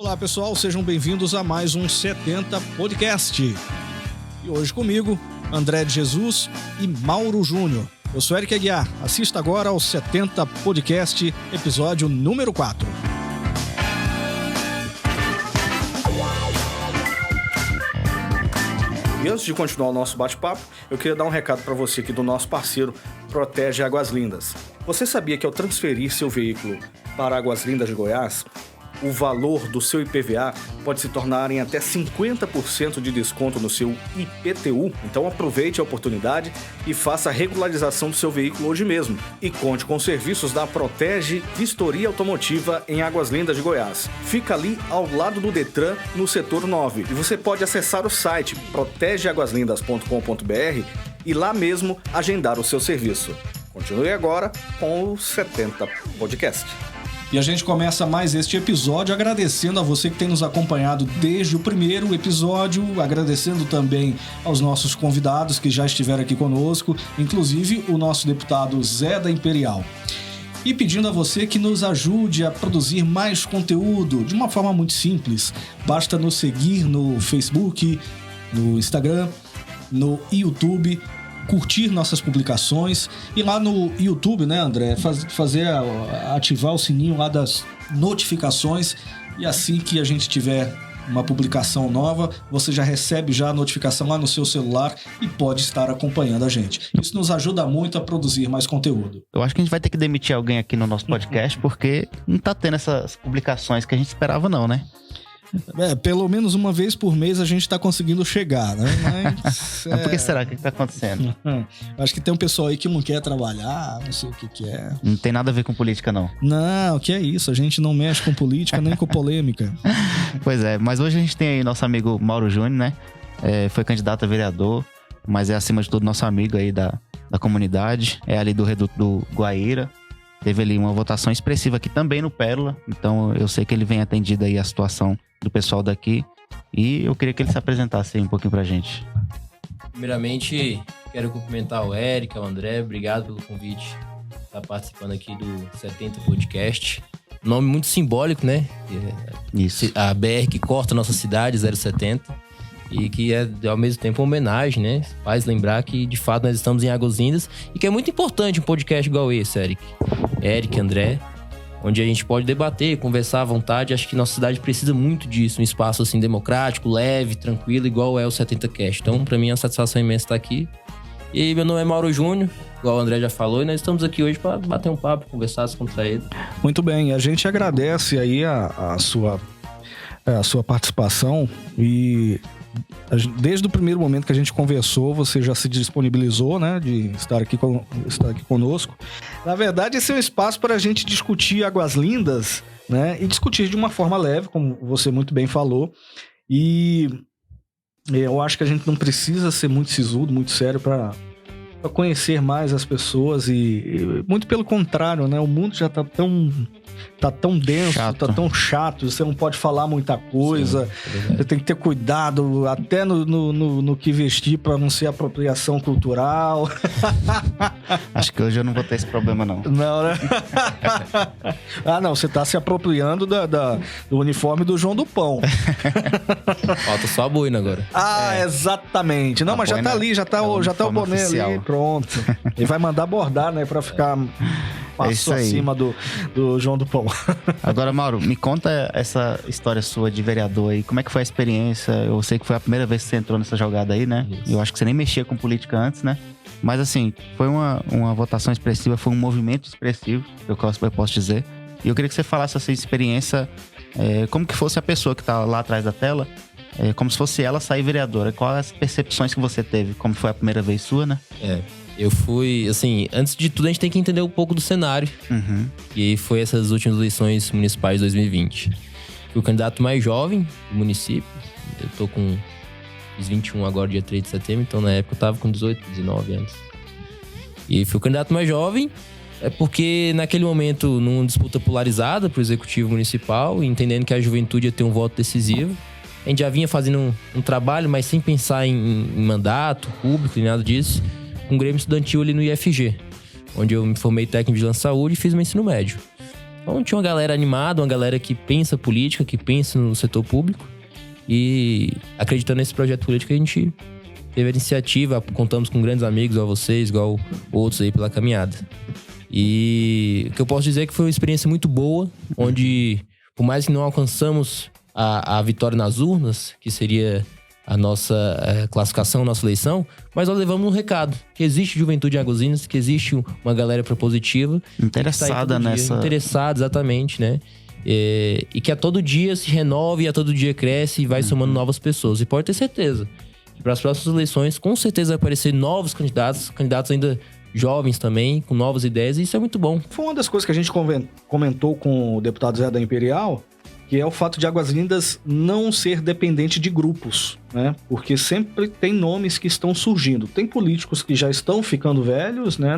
Olá pessoal, sejam bem-vindos a mais um 70 Podcast. E hoje comigo, André de Jesus e Mauro Júnior. Eu sou Eric Aguiar, assista agora ao 70 Podcast, episódio número 4. E antes de continuar o nosso bate-papo, eu queria dar um recado para você aqui do nosso parceiro Protege Águas Lindas. Você sabia que ao transferir seu veículo para Águas Lindas de Goiás, o valor do seu IPVA pode se tornar em até 50% de desconto no seu IPTU? Então aproveite a oportunidade e faça a regularização do seu veículo hoje mesmo. E conte com os serviços da Protege Vistoria Automotiva em Águas Lindas de Goiás. Fica ali ao lado do Detran, no setor 9. E você pode acessar o site protegeaguaslindas.com.br e lá mesmo agendar o seu serviço. Continue agora com o 70 Podcast. E a gente começa mais este episódio agradecendo a você que tem nos acompanhado desde o primeiro episódio, agradecendo também aos nossos convidados que já estiveram aqui conosco, inclusive o nosso deputado Zé da Imperial. E pedindo a você que nos ajude a produzir mais conteúdo de uma forma muito simples. Basta nos seguir no Facebook, no Instagram, no YouTube, curtir nossas publicações e lá no YouTube, né, André, ativar o sininho lá das notificações e assim que a gente tiver uma publicação nova, você já recebe já a notificação lá no seu celular e pode estar acompanhando a gente. Isso nos ajuda muito a produzir mais conteúdo. Eu acho que a gente vai ter que demitir alguém aqui no nosso podcast porque não tá tendo essas publicações que a gente esperava não, né? Pelo menos uma vez por mês a gente tá conseguindo chegar, né? Mas, Por que será? O que tá acontecendo? Acho que tem um pessoal aí que não quer trabalhar, não sei o que é. Não tem nada a ver com política, não. Não, o que é isso? A gente não mexe com política nem com polêmica. Pois é, mas hoje a gente tem aí nosso amigo Mauro Júnior, né? Foi candidato a vereador, mas é acima de tudo nosso amigo aí da comunidade. É ali do Reduto do Guaíra. Teve ali uma votação expressiva aqui também no Pérola. Então eu sei que ele vem atendido aí a situação do pessoal daqui. E eu queria que ele se apresentasse aí um pouquinho pra gente. Primeiramente, quero cumprimentar o Eric, o André. Obrigado pelo convite. Estar participando aqui do 70 Podcast. Nome muito simbólico, né? Isso. A BR que corta a nossa cidade, 070. E que é, ao mesmo tempo, uma homenagem, né? Faz lembrar que, de fato, nós estamos em Águas Lindas. E que é muito importante um podcast igual esse, Eric, André. Onde a gente pode debater, conversar à vontade. Acho que nossa cidade precisa muito disso. Um espaço, assim, democrático, leve, tranquilo, igual é o 70 Cast. Então, pra mim, é uma satisfação imensa estar aqui. E meu nome é Mauro Júnior, igual o André já falou. E nós estamos aqui hoje para bater um papo, conversar, descontraído. Muito bem. A gente agradece aí a sua participação e... Desde o primeiro momento que a gente conversou, você já se disponibilizou, né, de estar aqui conosco. Na verdade, esse é um espaço para a gente discutir Águas Lindas, né, e discutir de uma forma leve, como você muito bem falou. E eu acho que a gente não precisa ser muito sisudo, muito sério para conhecer mais as pessoas e muito pelo contrário, né, o mundo já tá tão denso, tá tão chato, você não pode falar muita coisa. Sim, você tem que ter cuidado até no que vestir para não ser apropriação cultural. Acho que hoje eu não vou ter esse problema, não. Não, né? Não, você tá se apropriando do uniforme do João do Pão. Falta só a boina agora. Exatamente. Não, mas já tá ali, já tá o boné oficial ali, pronto. Ele vai mandar bordar, né, pra ficar... Passou acima do João do Pão. Agora, Mauro, me conta essa história sua de vereador aí. Como é que foi a experiência? Eu sei que foi a primeira vez que você entrou nessa jogada aí, né? Isso. Eu acho que você nem mexia com política antes, né? Mas assim, foi uma votação expressiva, foi um movimento expressivo, eu posso dizer. E eu queria que você falasse essa experiência, como que fosse a pessoa que tá lá atrás da tela, como se fosse ela sair vereadora. Quais as percepções que você teve? Como foi a primeira vez sua, né? Eu fui, assim, antes de tudo a gente tem que entender um pouco do cenário. Uhum. E foi essas últimas eleições municipais de 2020. Fui o candidato mais jovem do município. Eu fiz 21 agora, dia 3 de setembro, então na época eu tava com 18, 19 anos. E fui o candidato mais jovem, porque naquele momento, numa disputa polarizada pro executivo municipal, entendendo que a juventude ia ter um voto decisivo, a gente já vinha fazendo um trabalho, mas sem pensar em mandato público e nada disso, com um grêmio estudantil ali no IFG, onde eu me formei técnico em vigilância de saúde e fiz meu ensino médio. Então tinha uma galera animada, uma galera que pensa política, que pensa no setor público. E acreditando nesse projeto político, a gente teve a iniciativa, contamos com grandes amigos, igual vocês, igual outros aí pela caminhada. E o que eu posso dizer é que foi uma experiência muito boa, onde, por mais que não alcançamos a vitória nas urnas, que seria a nossa classificação, a nossa eleição, mas nós levamos um recado, que existe juventude em Agozinhas, que existe uma galera propositiva. Interessada nessa... Interessada, exatamente, né? E que a todo dia se renova e a todo dia cresce e vai somando novas pessoas. E pode ter certeza que para as próximas eleições, com certeza vai aparecer novos candidatos ainda jovens também, com novas ideias, e isso é muito bom. Foi uma das coisas que a gente comentou com o deputado Zé da Imperial, que é o fato de Águas Lindas não ser dependente de grupos, né? Porque sempre tem nomes que estão surgindo. Tem políticos que já estão ficando velhos, né,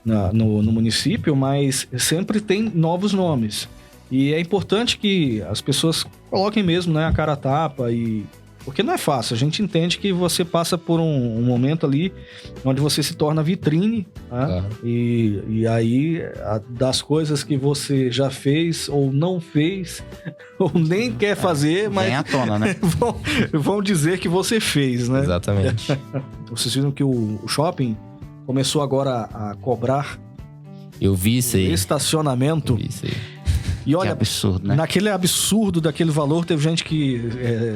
no município, mas sempre tem novos nomes. E é importante que as pessoas coloquem mesmo, né, a cara a tapa, porque não é fácil. A gente entende que você passa por um momento ali onde você se torna vitrine, né? Claro. E aí, das coisas que você já fez ou não fez, ou nem quer fazer, mas vem à tona, né? vão dizer que você fez, né? Exatamente. Vocês viram que o shopping começou agora a cobrar Eu vi isso aí. estacionamento. Eu vi isso aí. E olha, que absurdo, né? naquele absurdo daquele valor, teve gente que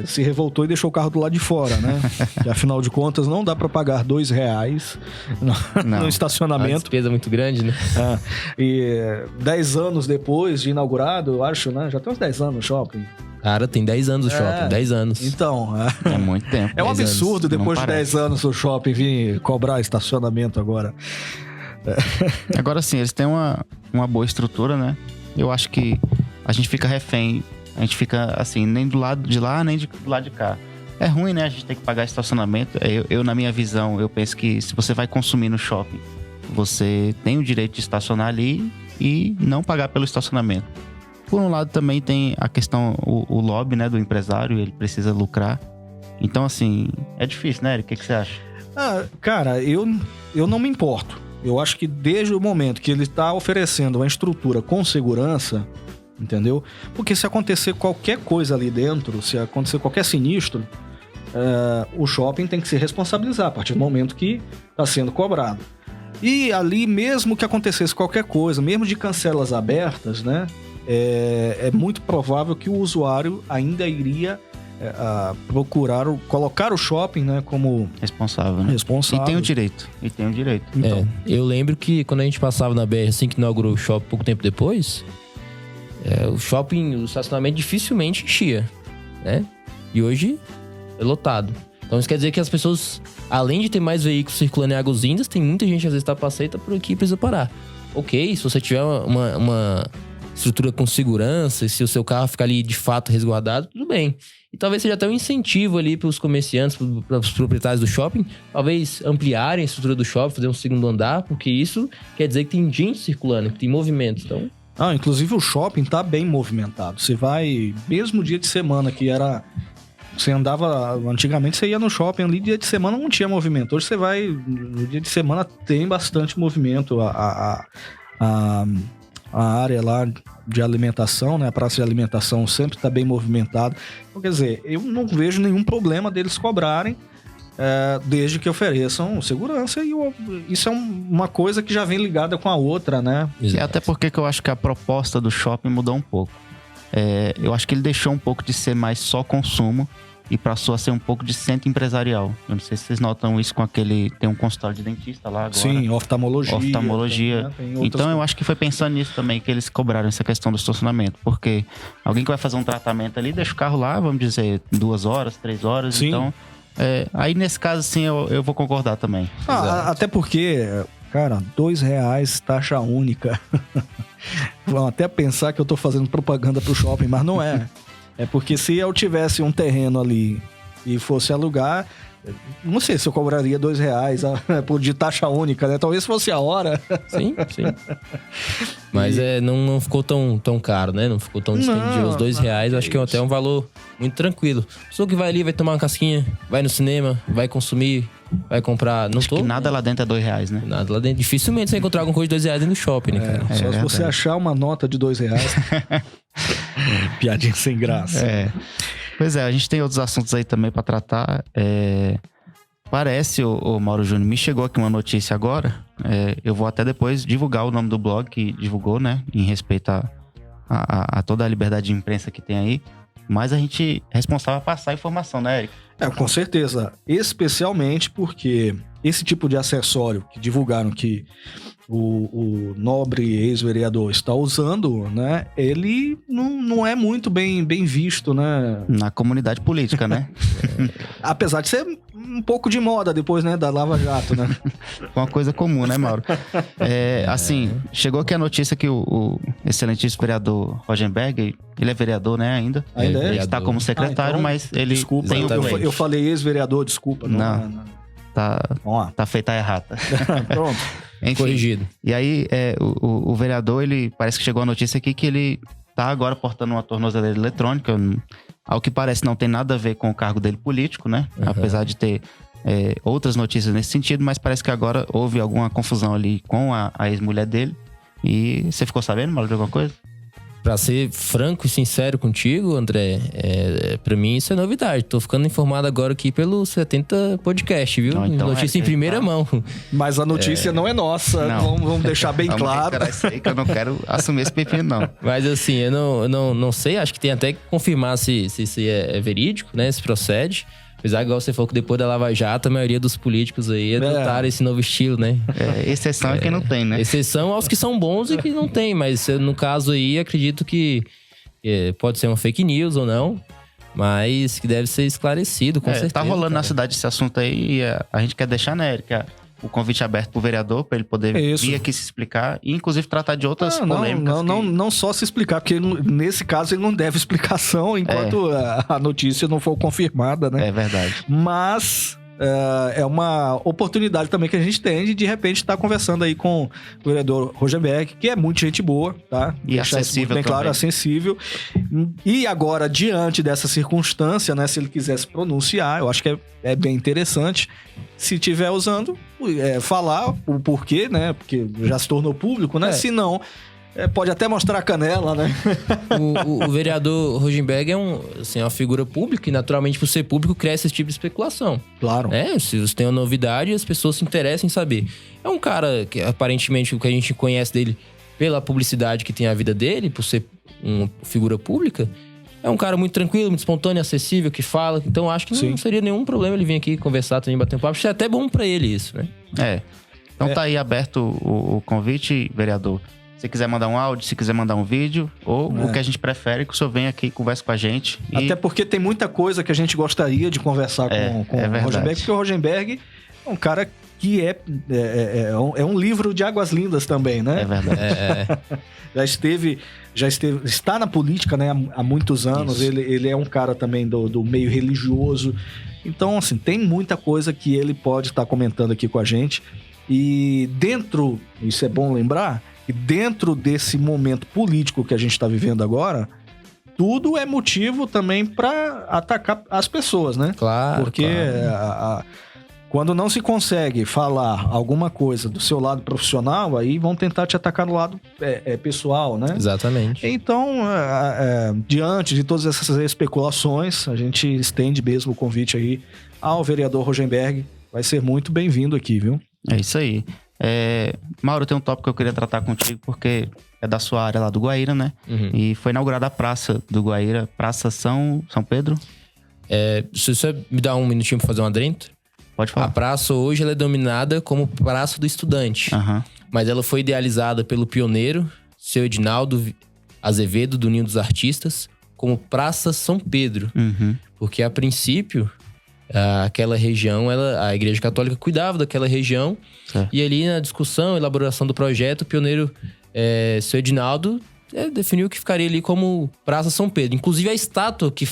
se revoltou e deixou o carro do lado de fora, né? Que, afinal de contas, não dá pra pagar R$2 no Uma estacionamento. despesa muito grande, né? E 10 anos depois de inaugurado, eu acho, né? Já tem uns 10 anos no shopping. Cara, tem 10 anos o shopping, 10 anos. Então, É muito tempo. é um 10 absurdo anos, depois não de 10 anos o shopping vir cobrar estacionamento agora. Agora sim, eles têm uma boa estrutura, né? Eu acho que a gente fica refém. A gente fica assim, nem do lado de lá, nem do lado de cá. É ruim, né? A gente tem que pagar estacionamento. Eu, na minha visão, eu penso que se você vai consumir no shopping, você tem o direito de estacionar ali e não pagar pelo estacionamento. Por um lado também tem a questão, o lobby, né, do empresário, ele precisa lucrar. Então, assim, é difícil, né, Eric? O que você acha? Cara, eu não me importo. Eu acho que desde o momento que ele está oferecendo uma estrutura com segurança, entendeu? Porque se acontecer qualquer coisa ali dentro, se acontecer qualquer sinistro, o shopping tem que se responsabilizar a partir do momento que está sendo cobrado. E ali, mesmo que acontecesse qualquer coisa, mesmo de cancelas abertas, né? É muito provável que o usuário ainda iria colocar o shopping, né, como responsável, né? responsável. E tem o direito. Então, Eu lembro que quando a gente passava na BR, assim que inaugurou o shopping pouco tempo depois, o shopping, o estacionamento dificilmente enchia, né? E hoje é lotado. Então isso quer dizer que as pessoas, além de ter mais veículos circulando em Águas Lindas, tem muita gente às vezes tá passeio, tá por aqui e precisa parar. Ok, se você tiver uma estrutura com segurança, e se o seu carro ficar ali de fato resguardado, tudo bem. E talvez seja até um incentivo ali para os comerciantes, para os proprietários do shopping, talvez ampliarem a estrutura do shopping, fazer um segundo andar, porque isso quer dizer que tem gente circulando, que tem movimento. Então, inclusive o shopping tá bem movimentado. Você vai, mesmo dia de semana que era... Você andava... Antigamente você ia no shopping ali, dia de semana não tinha movimento. Hoje você vai... No dia de semana tem bastante movimento. A área lá de alimentação, né? A praça de alimentação sempre está bem movimentada. Então, quer dizer, eu não vejo nenhum problema deles cobrarem, desde que ofereçam segurança. E isso é uma coisa que já vem ligada com a outra, né? E até porque eu acho que a proposta do shopping mudou um pouco. Eu acho que ele deixou um pouco de ser mais só consumo e passou a ser um pouco de centro empresarial. Eu não sei se vocês notam isso com aquele... Tem um consultório de dentista lá agora. Sim, oftalmologia. Tem então eu acho que foi pensando nisso também que eles cobraram essa questão do estacionamento. Porque alguém que vai fazer um tratamento ali, deixa o carro lá, vamos dizer, 2 horas, 3 horas. Sim. Então, aí nesse caso, sim, eu vou concordar também. Até porque, cara, R$2, taxa única. Vão até pensar que eu tô fazendo propaganda pro shopping, mas não é. É porque se eu tivesse um terreno ali e fosse alugar, Não sei se eu cobraria R$2 por de taxa única, né? Talvez fosse a hora. Sim. Mas não ficou tão caro, né? Não ficou tão dispendioso. R$2, acho que é até um valor muito tranquilo. Pessoa que vai ali, vai tomar uma casquinha, vai no cinema, vai consumir, vai comprar. Acho que nada lá dentro é R$2, né? Nada lá dentro. Dificilmente você vai encontrar alguma coisa de R$2 dentro do shopping, né, cara? Só se você achar uma nota de R$2. Piadinha sem graça. Pois é, a gente tem outros assuntos aí também pra tratar. Parece, o Mauro Júnior, me chegou aqui uma notícia agora. Eu vou até depois divulgar o nome do blog que divulgou, né? Em respeito a toda a liberdade de imprensa que tem aí. Mas a gente é responsável a passar a informação, né, Eric? Com certeza. Especialmente porque esse tipo de acessório que divulgaram que o nobre ex-vereador está usando, né? Ele não é muito bem visto, né? Na comunidade política, né? Apesar de ser um pouco de moda depois, né? Da Lava Jato, né? Uma coisa comum, né, Mauro? Assim, chegou aqui a notícia que o excelentíssimo vereador Rogenberg, ele é vereador, né, ainda? Ainda ele está como secretário, então, mas ele... Desculpa, eu falei ex-vereador, desculpa. Não. Tá feita a errata. Pronto. Enfim, corrigido. E aí, o vereador, ele parece que chegou a notícia aqui que ele tá agora portando uma tornozeleira eletrônica. Ao que parece, não tem nada a ver com o cargo dele político, né? Uhum. Apesar de ter outras notícias nesse sentido, mas parece que agora houve alguma confusão ali com a ex-mulher dele. E você ficou sabendo, Mauro, de alguma coisa? Pra ser franco e sincero contigo, André, pra mim isso é novidade. Tô ficando informado agora aqui pelo 70 Podcast, viu? Então notícia em primeira mão. Mas a notícia não é nossa, vamos deixar bem claro. Isso aí que eu não quero assumir esse pepino, não. Mas assim, eu não sei, acho que tem até que confirmar se é verídico, né? Se procede. Apesar, igual você falou que depois da Lava Jato, a maioria dos políticos aí adotaram esse novo estilo, né? Exceção é quem não tem, né? Exceção aos que são bons e que não tem. Mas no caso aí, acredito que pode ser uma fake news ou não. Mas que deve ser esclarecido, com certeza. Tá rolando na cidade esse assunto aí e a gente quer deixar, né, Erika, o convite aberto pro vereador, para ele poder vir aqui se explicar e, inclusive, tratar de outras polêmicas. Não só se explicar, porque nesse caso ele não deve explicação enquanto a notícia não for confirmada, né? É verdade. Mas é uma oportunidade também que a gente tem de repente, estar conversando aí com o vereador Rogenberg, que é muito gente boa, tá? E acessível bem claro, acessível. E agora, diante dessa circunstância, né? Se ele quiser se pronunciar, eu acho que é bem interessante. Se estiver usando, falar o porquê, né? Porque já se tornou público, né? Se não, pode até mostrar a canela, né? O vereador Rogenberg é uma figura pública e, naturalmente, por ser público, cresce esse tipo de especulação. Claro. Se você tem uma novidade, as pessoas se interessam em saber. É um cara que, aparentemente, o que a gente conhece dele pela publicidade que tem a vida dele, por ser uma figura pública, é um cara muito tranquilo, muito espontâneo, acessível, que fala. Então, acho que não seria nenhum problema ele vir aqui conversar, também bater um papo. Acho que é até bom pra ele isso, né? Então tá aí aberto o convite, vereador. Se quiser mandar um áudio, se quiser mandar um vídeo, ou o que a gente prefere que o senhor venha aqui e converse com a gente. Até porque tem muita coisa que a gente gostaria de conversar com o Rogenberg, porque o Rogenberg é um cara que é um livro de águas lindas também, né? É verdade. Está na política, né, há muitos anos. Ele é um cara também do meio religioso. Então, assim, tem muita coisa que ele pode estar comentando aqui com a gente. E isso é bom lembrar, e dentro desse momento político que a gente está vivendo agora, tudo é motivo também para atacar as pessoas, né? Claro. Porque quando não se consegue falar alguma coisa do seu lado profissional, aí vão tentar te atacar no lado pessoal, né? Exatamente. Então, diante de todas essas especulações, a gente estende mesmo o convite aí ao vereador Rogenberg. Vai ser muito bem-vindo aqui, viu? É isso aí. Mauro, tem um tópico que eu queria tratar contigo, porque é da sua área lá do Guaíra, né? Uhum. E foi inaugurada a praça do Guaíra, Praça São Pedro. Se você me dá um minutinho pra fazer um adendo? Pode falar. A praça hoje ela é denominada como Praça do Estudante. Uhum. Mas ela foi idealizada pelo pioneiro, seu Edinaldo Azevedo, do Ninho dos Artistas, como Praça São Pedro. Uhum. Porque, a princípio, aquela região, a Igreja Católica cuidava daquela região. E ali, na discussão, elaboração do projeto, o pioneiro, seu Edinaldo, definiu que ficaria ali como Praça São Pedro. Inclusive a estátua que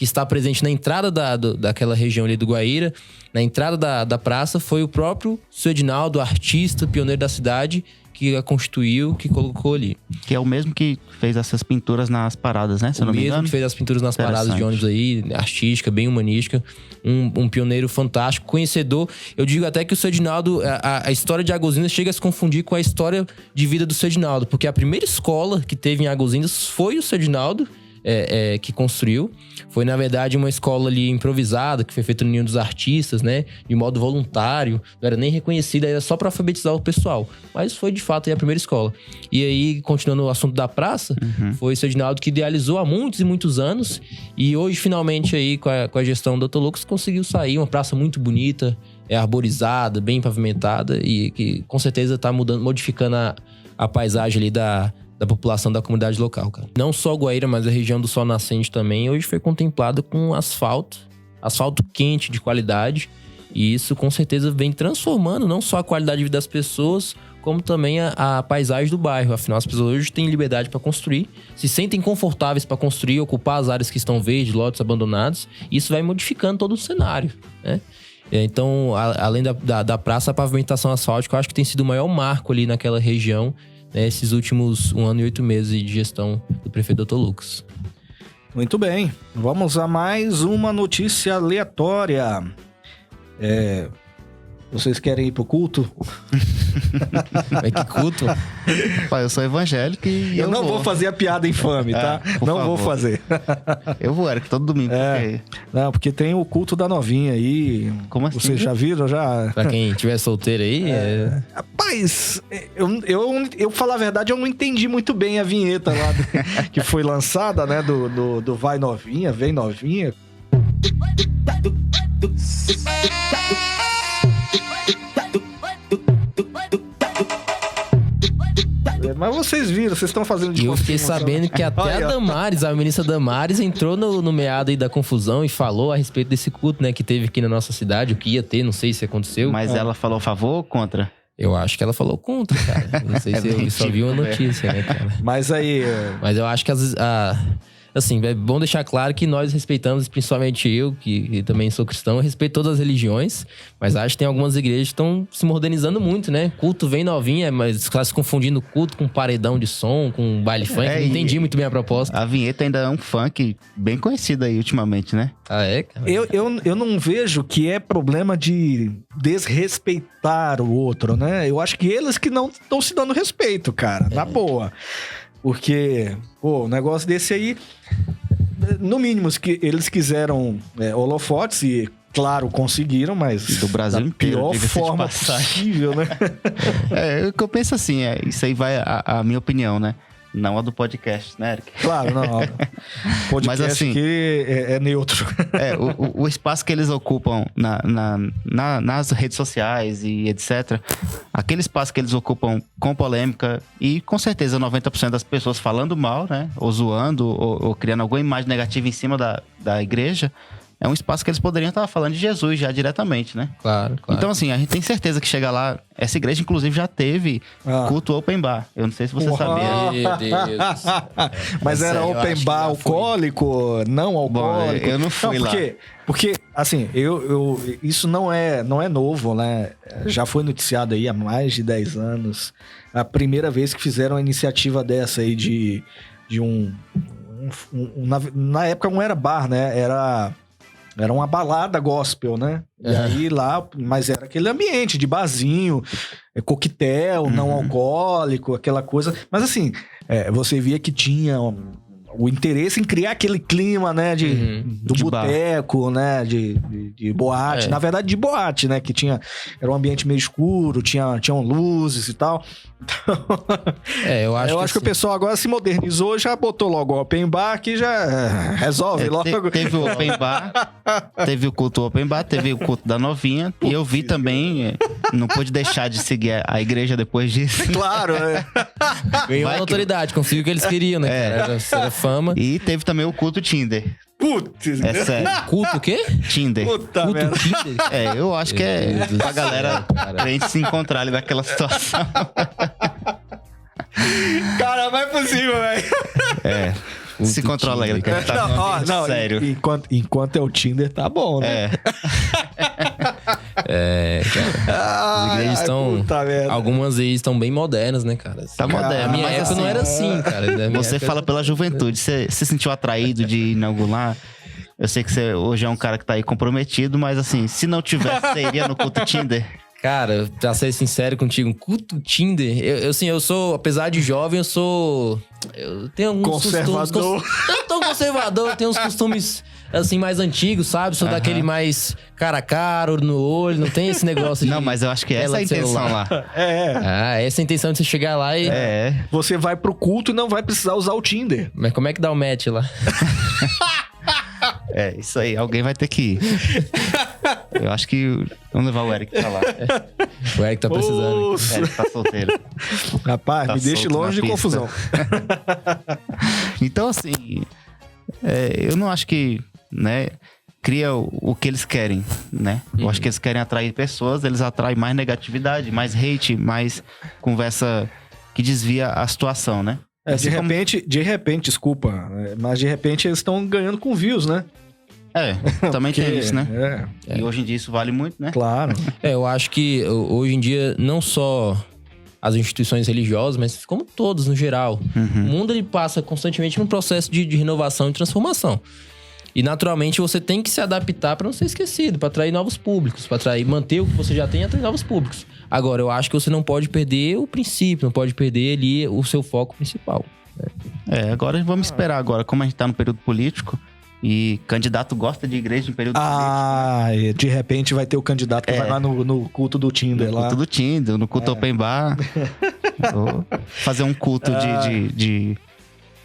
está presente na entrada daquela região ali do Guaíra, na entrada da praça, foi o próprio seu Edinaldo, artista, pioneiro da cidade, que a constituiu, que colocou ali. Que é o mesmo que fez essas pinturas nas paradas, né? Se eu não me engano. O mesmo que fez as pinturas nas paradas de ônibus aí, artística, bem humanística. Um pioneiro fantástico, conhecedor. Eu digo até que o seu Edinaldo, a história de Águas chega a se confundir com a história de vida do seu Edinaldo, porque a primeira escola que teve em Águas foi o seu Edinaldo, que construiu. Foi, na verdade, uma escola ali improvisada, que foi feita no Ninho dos Artistas, né? De modo voluntário. Não era nem reconhecida, era só para alfabetizar o pessoal. Mas foi, de fato, a primeira escola. E aí, continuando o assunto da praça, foi o seu Edinaldo que idealizou há muitos e muitos anos. E hoje, finalmente, aí, com a gestão do Dr. Lucas, conseguiu sair. Uma praça muito bonita, arborizada, bem pavimentada. E que, com certeza, está modificando a paisagem ali da população da comunidade local, cara. Não só Guaíra, mas a região do Sol Nascente também, hoje foi contemplada com asfalto quente, de qualidade, e isso com certeza vem transformando não só a qualidade de vida das pessoas, como também a paisagem do bairro. Afinal, as pessoas hoje têm liberdade para construir, se sentem confortáveis para construir, ocupar as áreas que estão verdes, lotes abandonados, e isso vai modificando todo o cenário, né? Então, além da praça, a pavimentação asfáltica, eu acho que tem sido o maior marco ali naquela região, esses últimos 1 ano e 8 meses de gestão do prefeito Dr. Lucas. Muito bem, vamos a mais uma notícia aleatória. Vocês querem ir pro culto? Mas que culto? Pai, eu sou evangélico e eu não vou fazer a piada infame, tá? Não vou fazer. Eu vou, Eric, todo domingo. Porque... Não, porque tem o culto da novinha aí. Como assim? Vocês já viram? Já? Pra quem estiver solteiro aí... Rapaz, eu falar a verdade, eu não entendi muito bem a vinheta lá que foi lançada, né? Do Vai Novinha, Vem Novinha. Mas vocês viram, vocês estão fazendo de E eu fiquei sabendo que até a Damares, a ministra Damares, entrou no meado aí da confusão e falou a respeito desse culto, né, que teve aqui na nossa cidade, o que ia ter, não sei se aconteceu. Mas ela falou a favor ou contra? Eu acho que ela falou contra, cara. Não sei se eu só vi uma notícia, né, cara. Mas aí... Mas eu acho que assim, é bom deixar claro que nós respeitamos, principalmente eu, que também sou cristão, eu respeito todas as religiões, mas acho que tem algumas igrejas que estão se modernizando muito, né? Culto vem novinha, mas está se confundindo culto com paredão de som, com baile funk. Não entendi muito bem a proposta. A vinheta ainda é um funk bem conhecido aí ultimamente, né? Ah, é, cara? Eu não vejo que é problema de desrespeitar o outro, né? Eu acho que eles que não estão se dando respeito, cara, na boa. Porque, um negócio desse aí, no mínimo, que eles quiseram holofotes e, claro, conseguiram, mas do Brasil da inteiro, pior forma possível, né? O que eu penso assim, isso aí vai a minha opinião, né? Não a do podcast, né, Eric? Claro, não. Podcast mas, assim, que é neutro. O espaço que eles ocupam nas redes sociais e etc. Aquele espaço que eles ocupam com polêmica e, com certeza, 90% das pessoas falando mal, né? Ou zoando, ou criando alguma imagem negativa em cima da igreja. É um espaço que eles poderiam estar falando de Jesus já diretamente, né? Claro. Então, assim, a gente tem certeza que chega lá... Essa igreja, inclusive, já teve culto open bar. Eu não sei se você sabia. Meu Deus. Mas era open bar alcoólico, não alcoólico? Bom, eu não fui lá. Porque, assim, isso não é novo, né? Já foi noticiado aí há mais de 10 anos. A primeira vez que fizeram uma iniciativa dessa aí de na época não era bar, né? Era uma balada gospel, né? E aí lá, mas era aquele ambiente de barzinho, coquetel, não alcoólico, aquela coisa. Mas assim, você via que tinha o interesse em criar aquele clima, né? Do boteco, né? De boate. Na verdade, de boate, né? Que era um ambiente meio escuro, tinham luzes e tal. Eu acho que o pessoal agora se modernizou, já botou logo o open bar, que já resolve logo. Teve o open bar, teve o culto open bar, teve o culto da novinha. E eu vi também, não pude deixar de seguir a igreja depois disso. Claro, Ganhou a autoridade, conseguiu o que eles queriam, né? Era fama. E teve também o culto Tinder. Putz, é sério. Culto o quê? Tinder. Puta culto merda. Tinder? Eu acho que pra galera, pra gente se encontrar ali naquela situação. Cara, não é possível, velho. Se controla aí, cara. Tá sério. Enquanto é o Tinder, tá bom, né? Cara. As igrejas estão... Algumas aí estão bem modernas, né, cara? Assim, Tá moderno. A minha mas época assim, não era assim, cara. Você fala pela juventude. Você se sentiu atraído de inaugurar? Eu sei que você hoje é um cara que tá aí comprometido, mas assim, se não tivesse, você iria no culto Tinder? Cara, pra ser sincero contigo, culto Tinder, eu sou, apesar de jovem, eu tenho alguns conservador. Eu tô conservador, eu tenho uns costumes, assim, mais antigos, sabe? Sou daquele mais cara a cara, olho no olho, não tem esse negócio de... Não, mas eu acho que essa é a intenção lá. Essa é a intenção de você chegar lá e... Você vai pro culto e não vai precisar usar o Tinder. Mas como é que dá o match lá? Isso aí, alguém vai ter que ir. Eu acho que... Vamos levar o Eric pra lá. O Eric tá precisando. O Eric tá solteiro. Rapaz, me deixe longe de confusão. Então, assim... eu não acho que... né, cria o que eles querem, né? Eu acho que eles querem atrair pessoas, eles atraem mais negatividade, mais hate, mais conversa que desvia a situação, né? De repente, desculpa, mas de repente eles estão ganhando com views, né? Também tem isso, né? E hoje em dia isso vale muito, né? Claro. Eu acho que hoje em dia, não só as instituições religiosas, mas como todos no geral, o mundo ele passa constantemente num processo de renovação e transformação. E naturalmente você tem que se adaptar para não ser esquecido, para atrair novos públicos, para manter o que você já tem e atrair novos públicos. Agora, eu acho que você não pode perder o princípio, não pode perder ali o seu foco principal. Agora vamos esperar agora, como a gente tá no período político e candidato gosta de igreja em período político. De repente vai ter o candidato que vai lá no culto do Tinder lá. No culto do Tinder, no culto Open Bar. Fazer um culto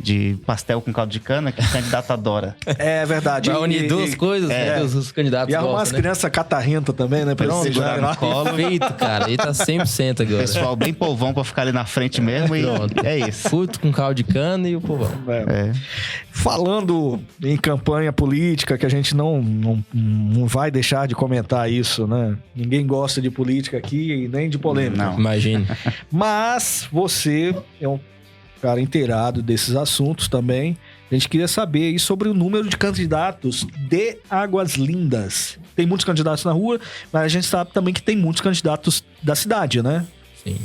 de pastel com caldo de cana que o candidato adora. É verdade. Vai unir duas coisas, né? Os candidatos e arrumar gostam, as crianças catarrentas também, né? Pra eles segurar no colo. Perfeito, cara. Ele tá 100% agora. Pessoal bem povão pra ficar ali na frente mesmo. E pronto. É isso. Culto com caldo de cana e o povão. Falando em campanha política, que a gente não vai deixar de comentar isso, né? Ninguém gosta de política aqui e nem de polêmica. Não. Imagine. Mas você é um cara inteirado desses assuntos também. A gente queria saber aí sobre o número de candidatos de Águas Lindas. Tem muitos candidatos na rua, mas a gente sabe também que tem muitos candidatos da cidade, né? Sim.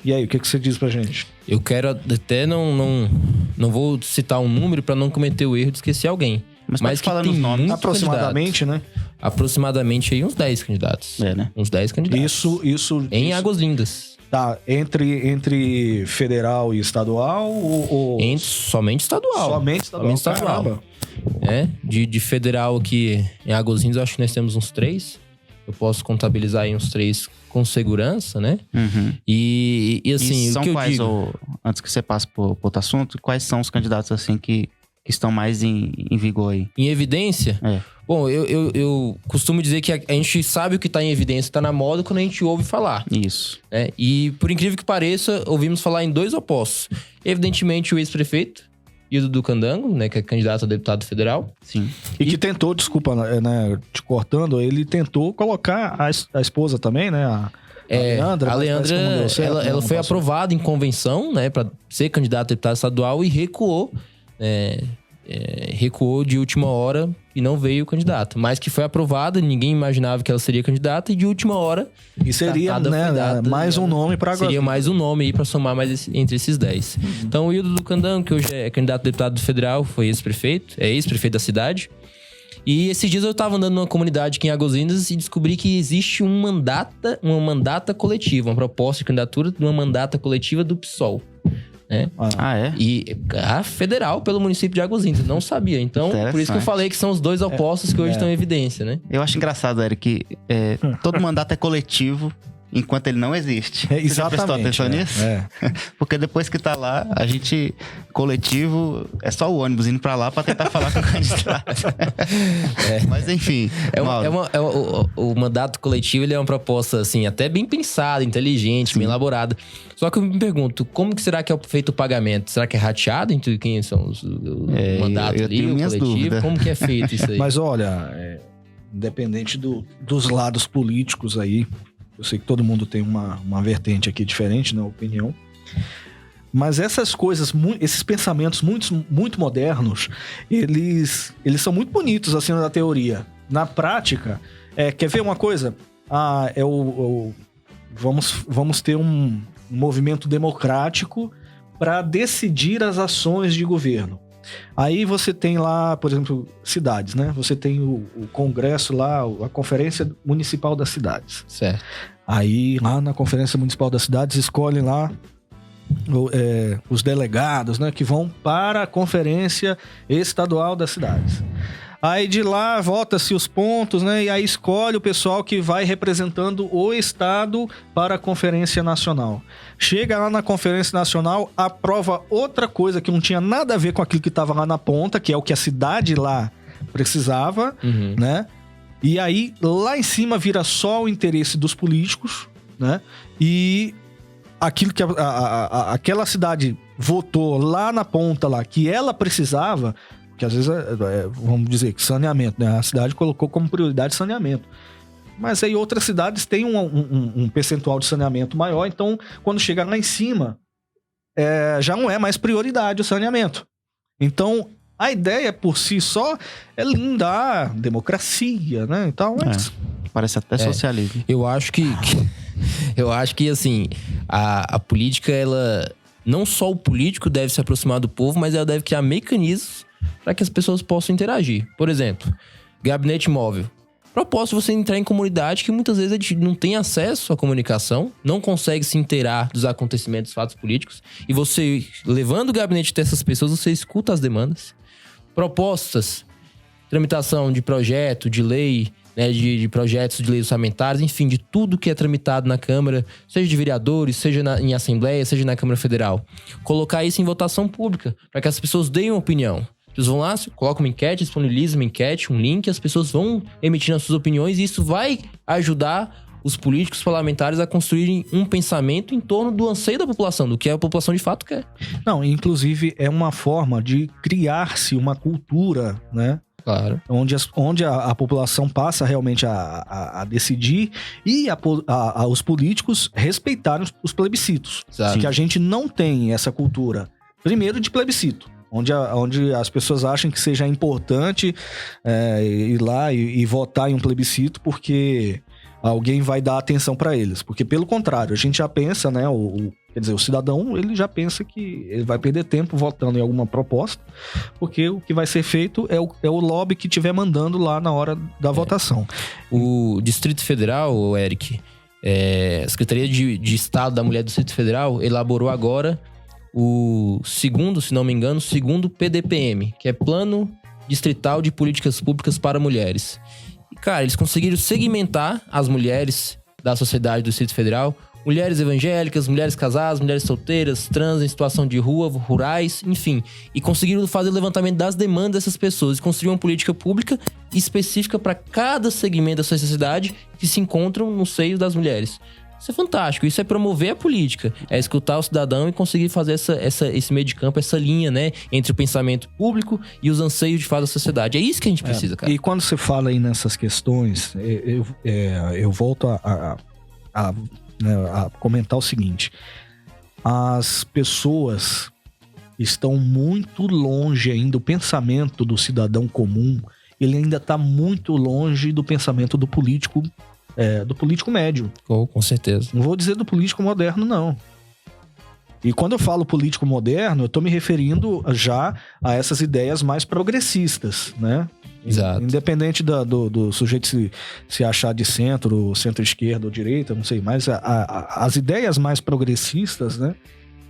E aí, o que você diz pra gente? Eu quero até não vou citar um número pra não cometer o erro de esquecer alguém. Mas que tem nomes aproximadamente, né? Aproximadamente aí uns 10 candidatos. Né? Uns 10 candidatos. Isso em Águas Lindas. Tá, entre federal e estadual ou... Somente estadual. Somente estadual. Caramba. De federal aqui em Águas Lindas, eu acho que nós temos uns 3. Eu posso contabilizar aí uns 3 com segurança, né? E assim, são o que eu quais, digo... antes que você passe por outro assunto, quais são os candidatos assim que estão mais em vigor aí? Em evidência? Bom, eu costumo dizer que a gente sabe o que tá em evidência, tá na moda quando a gente ouve falar. Isso. E por incrível que pareça, ouvimos falar em 2 opostos. Evidentemente o ex-prefeito, Ildo do Candango, né, que é candidato a deputado federal. Sim. E que tentou, desculpa, né, te cortando, ele tentou colocar a esposa também, né, a Leandra. A Leandra, ela foi aprovada em convenção, né, para ser candidata a deputado estadual e recuou, recuou de última hora e não veio candidato. Mas que foi aprovada, ninguém imaginava que ela seria candidata e de última hora... E seria, mais um nome para agora. Seria mais um nome aí para somar mais entre esses 10. Então o Ildo do Candango, que hoje é candidato a deputado federal, foi ex-prefeito, é ex-prefeito da cidade. E esses dias eu tava andando numa comunidade aqui em Águas Lindas e descobri que existe uma mandata coletiva, uma proposta de candidatura de uma mandata coletiva do PSOL. E a federal pelo município de Águas Lindas. Não sabia. Então, por isso que eu falei que são os 2 opostos que hoje estão em evidência, né? Eu acho engraçado, Eric, que todo mandato é coletivo enquanto ele não existe. Exatamente. Você já prestou atenção nisso? Porque depois que tá lá, a gente, coletivo, é só o ônibus indo pra lá pra tentar falar com o candidato. Mas enfim. O mandato coletivo, ele é uma proposta, assim, até bem pensada, inteligente, bem elaborada. Só que eu me pergunto, como que será que é feito o pagamento? Será que é rateado entre quem são os mandatos ali, o coletivo? Dúvidas. Como que é feito isso aí? Mas olha, independente dos lados políticos aí, eu sei que todo mundo tem uma vertente aqui diferente na opinião, Mas essas coisas, esses pensamentos muito modernos, eles são muito bonitos, assim, na teoria. Na prática, quer ver uma coisa? Vamos ter um movimento democrático para decidir as ações de governo. Aí você tem lá, por exemplo, cidades, né? Você tem o congresso lá, a Conferência Municipal das Cidades. Certo. Aí, lá na Conferência Municipal das Cidades, escolhem lá os delegados, né? Que vão para a Conferência Estadual das Cidades. Aí de lá vota-se os pontos, né? E aí escolhe o pessoal que vai representando o estado para a Conferência Nacional. Chega lá na Conferência Nacional, aprova outra coisa que não tinha nada a ver com aquilo que estava lá na ponta, que é o que a cidade lá precisava, né? E aí lá em cima vira só o interesse dos políticos, né? E aquilo que aquela cidade votou lá na ponta, lá, que ela precisava... que às vezes, vamos dizer, que saneamento, né? A cidade colocou como prioridade saneamento. Mas aí outras cidades têm um percentual de saneamento maior, então quando chega lá em cima, já não é mais prioridade o saneamento. Então, a ideia por si só é linda, democracia, né? Então, parece até socialismo. Eu acho que assim, a política, ela... Não só o político deve se aproximar do povo, mas ela deve criar mecanismos para que as pessoas possam interagir. Por exemplo, gabinete móvel. Proposta você entrar em comunidade que muitas vezes a gente não tem acesso à comunicação, não consegue se inteirar dos acontecimentos, fatos políticos, e você, levando o gabinete dessas pessoas, você escuta as demandas. Propostas, tramitação de projeto, de lei, né, de projetos de leis orçamentárias, enfim, de tudo que é tramitado na Câmara, seja de vereadores, seja em Assembleia, seja na Câmara Federal. Colocar isso em votação pública, para que as pessoas deem uma opinião. Eles vão lá, colocam uma enquete, disponibilizam uma enquete, um link, as pessoas vão emitindo as suas opiniões e isso vai ajudar os políticos parlamentares a construírem um pensamento em torno do anseio da população, do que a população de fato quer. Não, inclusive é uma forma de criar-se uma cultura, né? Claro. Onde a população passa realmente a decidir e os políticos respeitarem os plebiscitos. Exato. Que a gente não tem essa cultura, primeiro, de plebiscito. Onde as pessoas acham que seja importante ir lá e votar em um plebiscito porque alguém vai dar atenção para eles. Porque, pelo contrário, a gente já pensa, né? Quer dizer, o cidadão, ele já pensa que ele vai perder tempo votando em alguma proposta, porque o que vai ser feito é o lobby que estiver mandando lá na hora da votação. O Distrito Federal, Eric, a Secretaria de Estado da Mulher do Distrito Federal elaborou agora o segundo, se não me engano, segundo PDPM, que é Plano Distrital de Políticas Públicas para Mulheres. E, cara, eles conseguiram segmentar as mulheres da sociedade do Distrito Federal, mulheres evangélicas, mulheres casadas, mulheres solteiras, trans, em situação de rua, rurais, enfim. E conseguiram fazer o levantamento das demandas dessas pessoas e construir uma política pública específica para cada segmento da sociedade que se encontram no seio das mulheres. Isso é fantástico, isso é promover a política, é escutar o cidadão e conseguir fazer esse meio de campo, essa linha, né, entre o pensamento público e os anseios de fato da sociedade. É isso que a gente precisa, cara. E quando você fala aí nessas questões, eu volto a comentar o seguinte: as pessoas estão muito longe ainda, o pensamento do cidadão comum, ele ainda está muito longe do pensamento do político médio. Com certeza. Não vou dizer do político moderno, não. E quando eu falo político moderno, eu estou me referindo já a essas ideias mais progressistas, né? Exato. Independente do sujeito se achar de centro-esquerda ou direita, não sei, mas as ideias mais progressistas, né?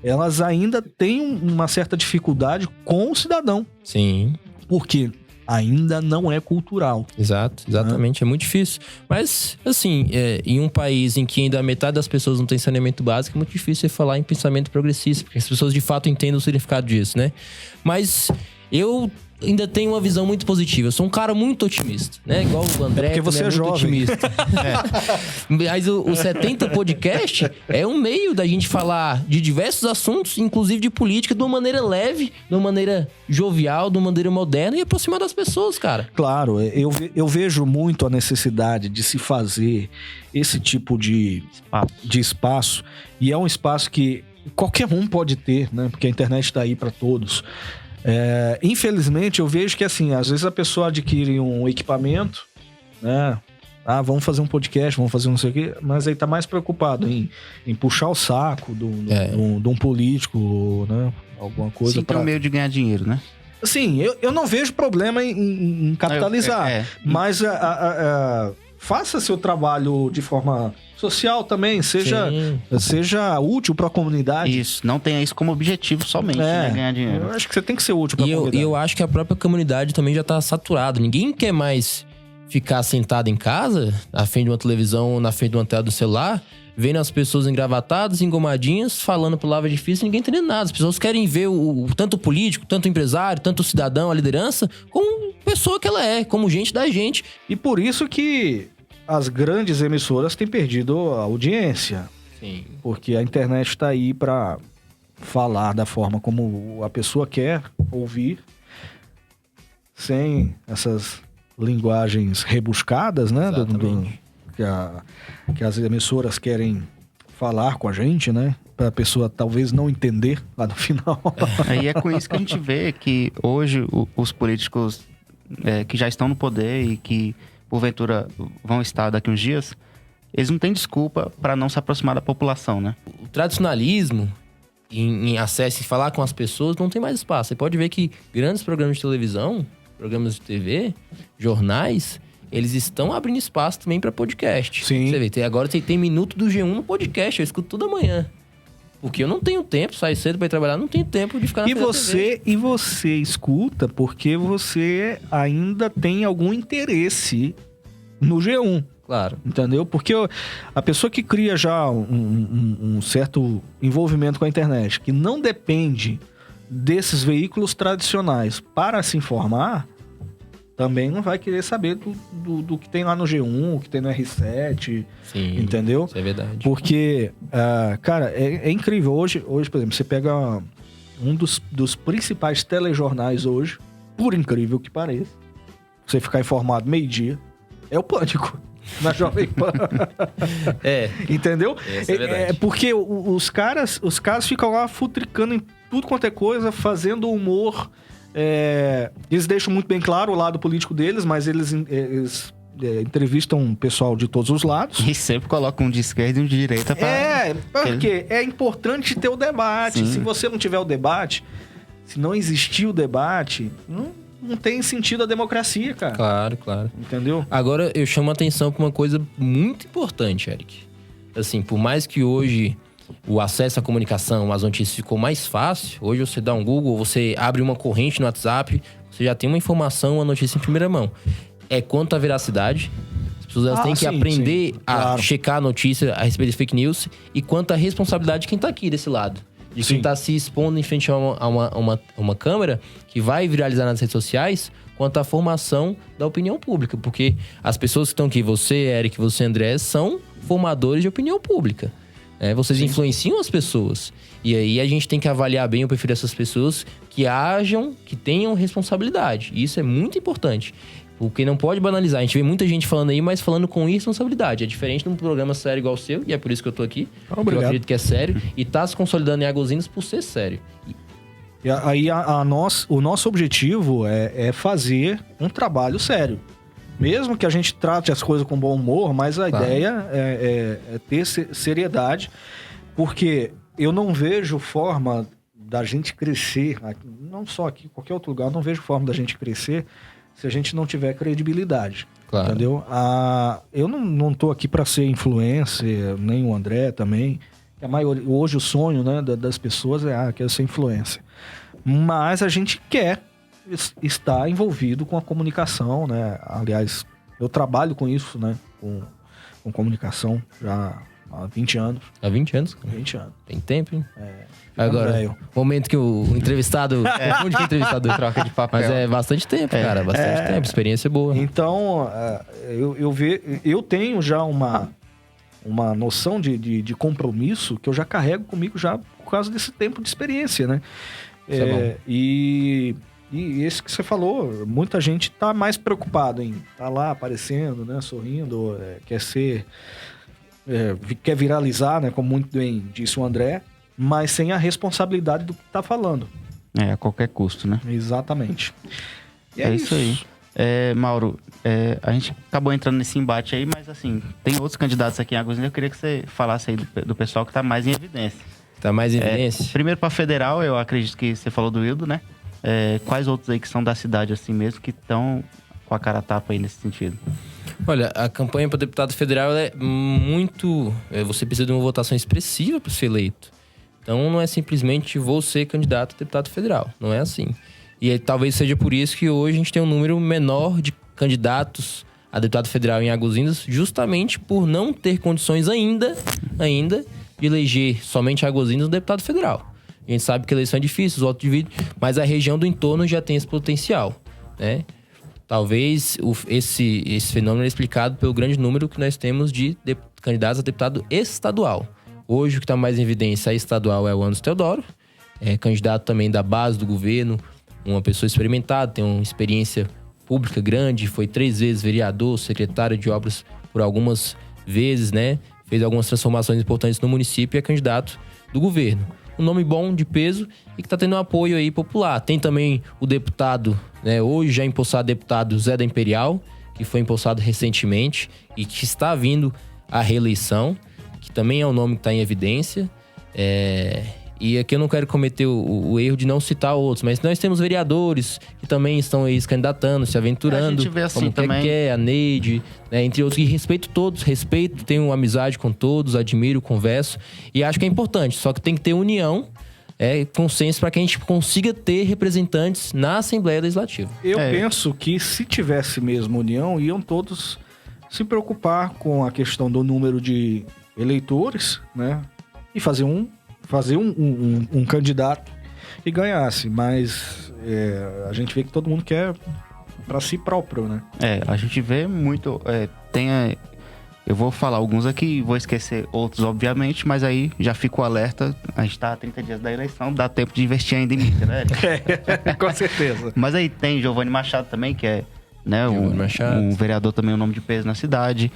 Elas ainda têm uma certa dificuldade com o cidadão. Sim. Porque ainda não é cultural. Exatamente, é muito difícil. Mas, assim, em um país em que ainda a metade das pessoas não tem saneamento básico, é muito difícil você falar em pensamento progressista, porque as pessoas de fato entendem o significado disso, né? Mas eu ainda tenho uma visão muito positiva. Eu sou um cara muito otimista, né? Igual o André, porque você é muito jovem. Otimista. Mas o 70 Podcast é um meio da gente falar de diversos assuntos, inclusive de política, de uma maneira leve, de uma maneira jovial, de uma maneira moderna e aproximar das pessoas, cara. Claro, eu vejo muito a necessidade de se fazer esse tipo de espaço. E é um espaço que qualquer um pode ter, né? Porque a internet está aí para todos. Infelizmente, eu vejo que, assim, às vezes a pessoa adquire um equipamento, né? Vamos fazer um podcast, vamos fazer não sei o quê, mas aí tá mais preocupado em puxar o saco de um político, né? Alguma coisa. Sim, tem um meio de ganhar dinheiro, né? Assim, eu não vejo problema em capitalizar, mas faça seu trabalho de forma social também, seja útil para a comunidade. Isso, não tenha isso como objetivo somente, né, ganhar dinheiro. Eu acho que você tem que ser útil para a comunidade. E eu acho que a própria comunidade também já tá saturada. Ninguém quer mais ficar sentado em casa, na frente de uma televisão, na frente de uma tela do celular, vendo as pessoas engravatadas, engomadinhas, falando palavras difíceis, ninguém entendendo nada. As pessoas querem ver tanto o político, tanto o empresário, tanto o cidadão, a liderança, como pessoa que ela é, como gente da gente. E por isso que as grandes emissoras têm perdido a audiência. Sim. Porque a internet está aí para falar da forma como a pessoa quer ouvir, sem essas linguagens rebuscadas, né? Que as emissoras querem falar com a gente, né? Para a pessoa talvez não entender lá no final. Aí é com isso que a gente vê que hoje os políticos que já estão no poder e que porventura vão estar daqui uns dias, eles não têm desculpa para não se aproximar da população, né? O tradicionalismo em acesso e falar com as pessoas não tem mais espaço. Você pode ver que grandes programas de televisão, programas de TV, jornais, eles estão abrindo espaço também para podcast. Sim. Você vê, agora tem minuto do G1 no podcast, eu escuto toda manhã. Porque eu não tenho tempo, saio cedo para ir trabalhar, não tenho tempo de ficar na TV. E você escuta porque você ainda tem algum interesse no G1. Claro. Entendeu? Porque a pessoa que cria já um certo envolvimento com a internet, que não depende desses veículos tradicionais para se informar, também não vai querer saber do que tem lá no G1, o que tem no R7. Sim, entendeu? Isso é verdade. Porque, cara, é incrível. Hoje, por exemplo, você pega um dos principais telejornais hoje, por incrível que pareça, você ficar informado meio-dia, é o Pânico. Na Jovem Pan. Entendeu? Isso é verdade. Porque os caras ficam lá futricando em tudo quanto é coisa, fazendo humor. Eles deixam muito bem claro o lado político deles, mas eles entrevistam o pessoal de todos os lados. E sempre colocam um de esquerda e um de direita porque é importante ter o debate. Sim. Se você não tiver o debate, se não existir o debate, não tem sentido a democracia, cara. Claro. Entendeu? Agora, eu chamo a atenção para uma coisa muito importante, Eric. Assim, por mais que hoje o acesso à comunicação, às notícias ficou mais fácil, hoje você dá um Google, você abre uma corrente no WhatsApp, você já tem uma informação, uma notícia em primeira mão. Quanto à veracidade. As pessoas têm que aprender a checar a notícia a respeito de fake news e quanto à responsabilidade de quem tá aqui desse lado. De quem tá se expondo em frente a uma câmera que vai viralizar nas redes sociais, quanto à formação da opinião pública. Porque as pessoas que estão aqui, você, Eric, você, André, são formadores de opinião pública. Vocês influenciam as pessoas. E aí a gente tem que avaliar bem o perfil dessas pessoas que que tenham responsabilidade. E isso é muito importante. Porque não pode banalizar. A gente vê muita gente falando aí, mas falando com irresponsabilidade. É diferente de um programa sério igual o seu, e é por isso que eu tô aqui. Obrigado. Eu acredito que é sério. E tá se consolidando em Águazinhas por ser sério. E aí o nosso objetivo é fazer um trabalho sério. Mesmo que a gente trate as coisas com bom humor, mas a ideia é ter seriedade. Porque eu não vejo forma da gente crescer, não só aqui, em qualquer outro lugar, eu não vejo forma da gente crescer se a gente não tiver credibilidade. Claro. Entendeu? Eu não tô aqui para ser influencer, nem o André também. A maioria, hoje o sonho, né, das pessoas quer ser influencer. Mas a gente quer estar envolvido com a comunicação, né? Aliás, eu trabalho com isso, né? Com comunicação já há 20 anos. Há 20 anos? 20 anos. Tem tempo, hein? Agora, momento que o entrevistado... Onde que o entrevistado troca de papel? Mas é bastante tempo, cara. Bastante tempo. Experiência boa. Então, eu tenho já uma noção de compromisso que eu já carrego comigo já por causa desse tempo de experiência, né? Isso é bom. E esse que você falou, muita gente tá mais preocupada em estar lá aparecendo, né? Sorrindo, quer viralizar, né? Como muito bem disse o André. mas sem a responsabilidade do que tá falando. A qualquer custo, né? Exatamente. E é isso aí. Mauro, a gente acabou entrando nesse embate aí, mas assim, tem outros candidatos aqui em Águas. Eu queria que você falasse aí do pessoal que tá mais em evidência. Tá mais em evidência? Primeiro para federal, eu acredito que você falou do Wildo, né? Quais outros aí que são da cidade assim mesmo, que estão com a cara a tapa aí nesse sentido? Olha, a campanha para deputado federal é muito... Você precisa de uma votação expressiva para ser eleito. Então não é simplesmente vou ser candidato a deputado federal. Não é assim. E talvez seja por isso que hoje a gente tem um número menor de candidatos a deputado federal em Águas Lindas, justamente por não ter condições ainda de eleger somente Águas Lindas um deputado federal. A gente sabe que a eleição é difícil, os votos dividem, mas a região do entorno já tem esse potencial, né? Talvez esse fenômeno é explicado pelo grande número que nós temos de candidatos a deputado estadual. Hoje o que está mais em evidência estadual é o Anderson Teodoro, candidato também da base do governo, uma pessoa experimentada, tem uma experiência pública grande, foi 3 vezes vereador, secretário de obras por algumas vezes, né? Fez algumas transformações importantes no município e é candidato do governo. Um nome bom, de peso e que está tendo um apoio aí popular. Tem também o deputado, né? Hoje já empossado deputado Zé da Imperial, que foi empossado recentemente e que está vindo à reeleição, que também é um nome que está em evidência. E aqui eu não quero cometer o erro de não citar outros, mas nós temos vereadores que também estão aí se candidatando, se aventurando. A gente vê assim como também. a Neide, né, entre outros. E respeito todos, tenho uma amizade com todos, admiro, converso. E acho que é importante, só que tem que ter união, consenso para que a gente consiga ter representantes na Assembleia Legislativa. Eu penso que se tivesse mesmo união, iam todos se preocupar com a questão do número de eleitores, né? E fazer um candidato e ganhasse, mas a gente vê que todo mundo quer para si próprio, né? A gente vê muito, eu vou falar alguns aqui, vou esquecer outros, obviamente, mas aí já fico alerta, a gente tá há 30 dias da eleição, dá tempo de investir ainda em mídia, né? Com certeza. Mas aí tem Giovanni Machado também, que é, né, um vereador também, um nome de peso na cidade.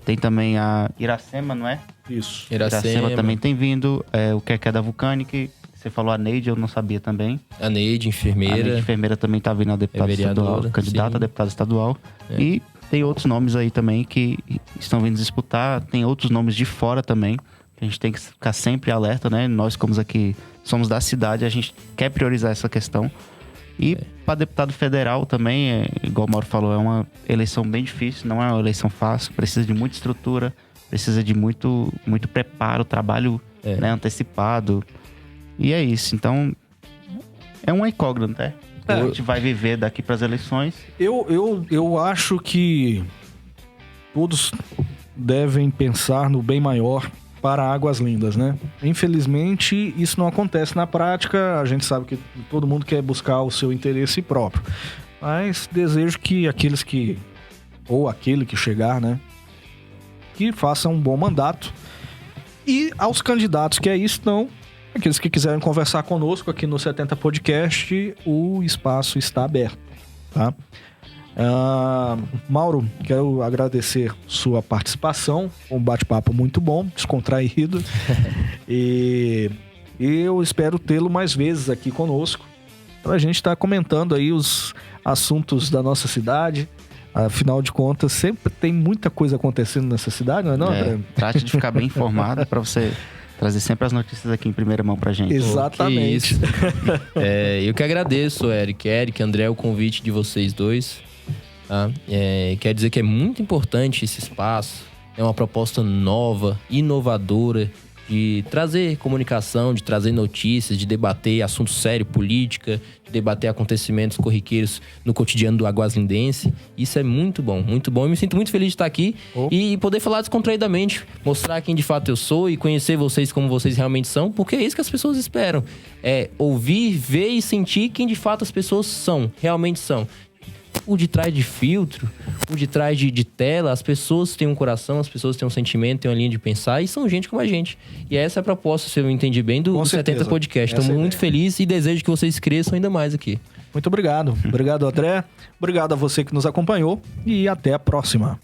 Tem também a Iracema, não é? Isso. Iracema também tem vindo. O que é da Vulcanic. Você falou a Neide, eu não sabia também. A Neide, enfermeira. A Neide, enfermeira, também tá vindo a deputada estadual, candidata a deputada estadual. E tem outros nomes aí também que estão vindo disputar. Tem outros nomes de fora também. A gente tem que ficar sempre alerta, né? Nós, como aqui somos da cidade, a gente quer priorizar essa questão. E para deputado federal também, igual o Mauro falou, é uma eleição bem difícil, não é uma eleição fácil, precisa de muita estrutura, precisa de muito preparo, trabalho né, antecipado. E é isso, então é uma incógnita, A gente vai viver daqui para as eleições. Eu acho que todos devem pensar no bem maior para Águas Lindas, né? Infelizmente, isso não acontece na prática. A gente sabe que todo mundo quer buscar o seu interesse próprio. Mas desejo que aquele que chegar, né? Que faça um bom mandato. E aos candidatos que aí estão, aqueles que quiserem conversar conosco aqui no 70 Podcast, o espaço está aberto, tá? Mauro, quero agradecer sua participação, um bate-papo muito bom, descontraído. E eu espero tê-lo mais vezes aqui conosco, para a gente estar comentando aí os assuntos da nossa cidade. Afinal de contas, sempre tem muita coisa acontecendo nessa cidade, não é não, André? Trate de ficar bem informado para você trazer sempre as notícias aqui em primeira mão pra gente. Exatamente. Eu que agradeço, Eric, André, o convite de vocês dois. Tá? Quer dizer que é muito importante esse espaço. É uma proposta nova, inovadora, de trazer comunicação, de trazer notícias, de debater assuntos sérios, política, de debater acontecimentos corriqueiros no cotidiano do aguaslindense. Isso é muito bom, muito bom. Eu me sinto muito feliz de estar aqui e poder falar descontraídamente, mostrar quem de fato eu sou e conhecer vocês como vocês realmente são, porque é isso que as pessoas esperam. É ouvir, ver e sentir quem de fato as pessoas realmente são. O de trás de filtro, o de trás de tela, as pessoas têm um coração, as pessoas têm um sentimento, têm uma linha de pensar e são gente como a gente. E essa é a proposta, se eu entendi bem, do 70 Podcast. Estou muito feliz e desejo que vocês cresçam ainda mais aqui. Muito obrigado. Obrigado, André. Obrigado a você que nos acompanhou e até a próxima.